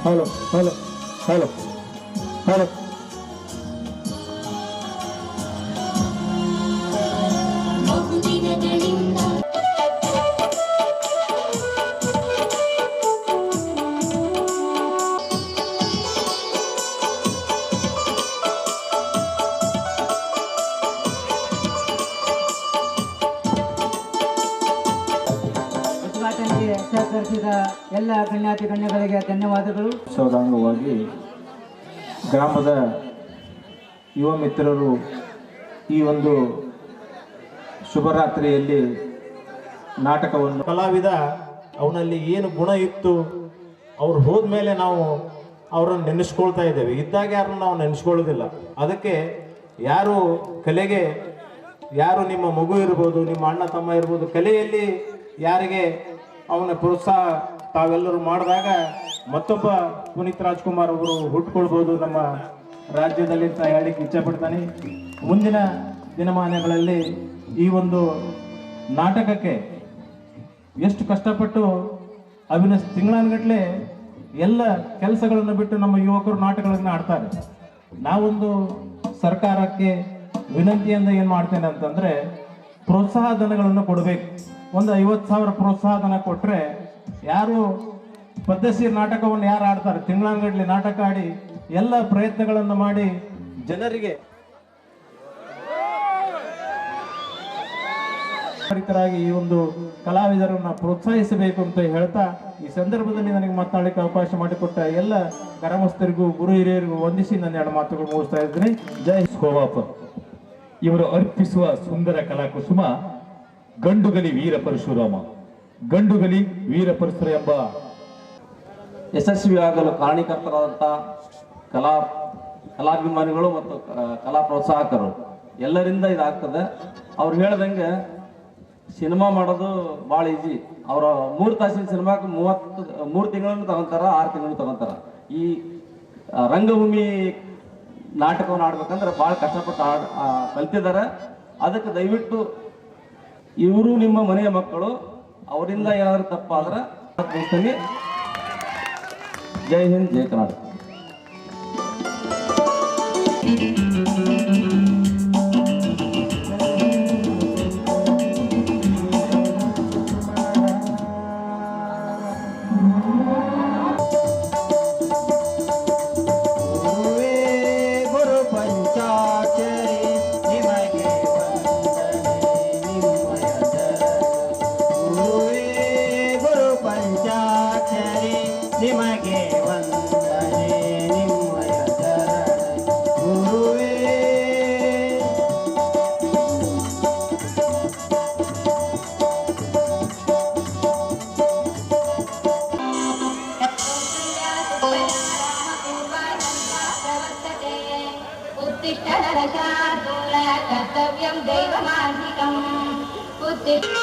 Hello hello hello hello ಸಹಕರಿಸಿದ ಎಲ್ಲ ಗಣ್ಯಾತಿ ಗಣ್ಯಗಳಿಗೆ ಧನ್ಯವಾದಗಳು. ಅಂಗವಾಗಿ ಗ್ರಾಮದ ಯುವ ಮಿತ್ರರು ಈ ಒಂದು ಶುಭರಾತ್ರಿಯಲ್ಲಿ ನಾಟಕವನ್ನು ಕಲಾವಿದ ಅವನಲ್ಲಿ ಏನು ಗುಣ ಇತ್ತು ಅವ್ರು ಹೋದ್ಮೇಲೆ ನಾವು ಅವರನ್ನು ನೆನೆಸ್ಕೊಳ್ತಾ ಇದ್ದೇವೆ. ಇದ್ದಾಗ ಯಾರನ್ನು ನಾವು ನೆನೆಸ್ಕೊಳ್ಳೋದಿಲ್ಲ. ಅದಕ್ಕೆ ಯಾರು ಕಲೆಗೆ ಯಾರು ನಿಮ್ಮ ಮಗು ಇರ್ಬೋದು, ನಿಮ್ಮ ಅಣ್ಣ ತಮ್ಮ ಇರ್ಬೋದು, ಕಲೆಯಲ್ಲಿ ಯಾರಿಗೆ ಅವನ ಪ್ರೋತ್ಸಾಹ ತಾವೆಲ್ಲರೂ ಮಾಡಿದಾಗ ಮತ್ತೊಬ್ಬ ಪುನೀತ್ ರಾಜ್ಕುಮಾರ್ ಅವರು ಹುಟ್ಕೊಳ್ಬೋದು ನಮ್ಮ ರಾಜ್ಯದಲ್ಲಿ ಅಂತ ಹೇಳಿಕ್ಕೆ ಇಚ್ಛೆಪಡ್ತಾನೆ. ಮುಂದಿನ ದಿನಮಾನಗಳಲ್ಲಿ ಈ ಒಂದು ನಾಟಕಕ್ಕೆ ಎಷ್ಟು ಕಷ್ಟಪಟ್ಟು ತಿಂಗಳಾನುಗಟ್ಟಲೆ ಎಲ್ಲ ಕೆಲಸಗಳನ್ನು ಬಿಟ್ಟು ನಮ್ಮ ಯುವಕರು ನಾಟಕಗಳನ್ನು ಆಡ್ತಾರೆ. ನಾವೊಂದು ಸರ್ಕಾರಕ್ಕೆ ವಿನಂತಿಯಿಂದ ಏನು ಮಾಡ್ತೇನೆ ಅಂತಂದರೆ, ಪ್ರೋತ್ಸಾಹ ಧನಗಳನ್ನು ಕೊಡಬೇಕು. ಒಂದು 50,000 ಪ್ರೋತ್ಸಾಹ ಧನ ಕೊಟ್ಟರೆ ಯಾರು ಪದ್ಧತಿ ನಾಟಕವನ್ನು ಯಾರು ಆಡ್ತಾರೆ, ತಿಂಗಳಾನುಗಟ್ಟಲೆ ನಾಟಕ ಆಡಿ ಎಲ್ಲ ಪ್ರಯತ್ನಗಳನ್ನು ಮಾಡಿ ಜನರಿಗೆ ಈ ಒಂದು ಕಲಾವಿದರನ್ನು ಪ್ರೋತ್ಸಾಹಿಸಬೇಕು ಅಂತ ಹೇಳ್ತಾ, ಈ ಸಂದರ್ಭದಲ್ಲಿ ನನಗೆ ಮಾತನಾಡಲಿಕ್ಕೆ ಅವಕಾಶ ಮಾಡಿಕೊಟ್ಟ ಎಲ್ಲ ಗ್ರಾಮಸ್ಥರಿಗೂ ಗುರು ಹಿರಿಯರಿಗೂ ವಂದಿಸಿ ನನ್ನ 2 ಮಾತುಗಳು ಮುಗಿಸ್ತಾ ಇದ್ದೀನಿ. ಜೈ ಸೋವಾಪ ಇವರು ಅರ್ಪಿಸುವ ಸುಂದರ ಕಲಾಕುಸುಮ ಗಂಡುಗಲಿ ವೀರ ಪರಶುರಾಮ, ಗಂಡುಗಲಿ ವೀರ ಪರಶುರ ಎಂಬ ಯಶಸ್ವಿಯಾಗಲು ಕಾರಣೀಕರ್ತರಾದಂಥ ಕಲಾಭಿಮಾನಿಗಳು ಮತ್ತು ಕಲಾ ಪ್ರೋತ್ಸಾಹಕರು ಎಲ್ಲರಿಂದ ಇದಾಗ್ತದೆ. ಅವ್ರು ಹೇಳ್ದಂಗೆ ಸಿನಿಮಾ ಮಾಡೋದು ಭಾಳ ಈಜಿ. ಅವರ 3 ತಾಸಿನ ಸಿನಿಮಾಕ್ಕೆ 3 ತಿಂಗಳನ್ನು ತಗೊಂತಾರ, 6 ತಿಂಗಳು ತಗೊಂತಾರ. ಈ ರಂಗಭೂಮಿ ನಾಟಕವನ್ನು ಆಡ್ಬೇಕಂದ್ರೆ ಭಾಳ ಕಷ್ಟಪಟ್ಟು ಕಲ್ತಿದ್ದಾರೆ. ಅದಕ್ಕೆ ದಯವಿಟ್ಟು ಇವರು ನಿಮ್ಮ ಮನೆಯ ಮಕ್ಕಳು, ಅವರಿಂದ ಏನಾದರೂ ತಪ್ಪಾದ್ರೆ ಜೈ ಹಿಂದ್, ಜೈ ಕರ್ನಾಟಕ. ನಿಮಗೆ ವಂದನೆ ನಿಮ್ಮಯ ಚರಣ ಗುರುವೇ. उत्तिष्ठ नरशार्दूल कर्तव्यं दैवमान्तिकम् उत्तिष्ठ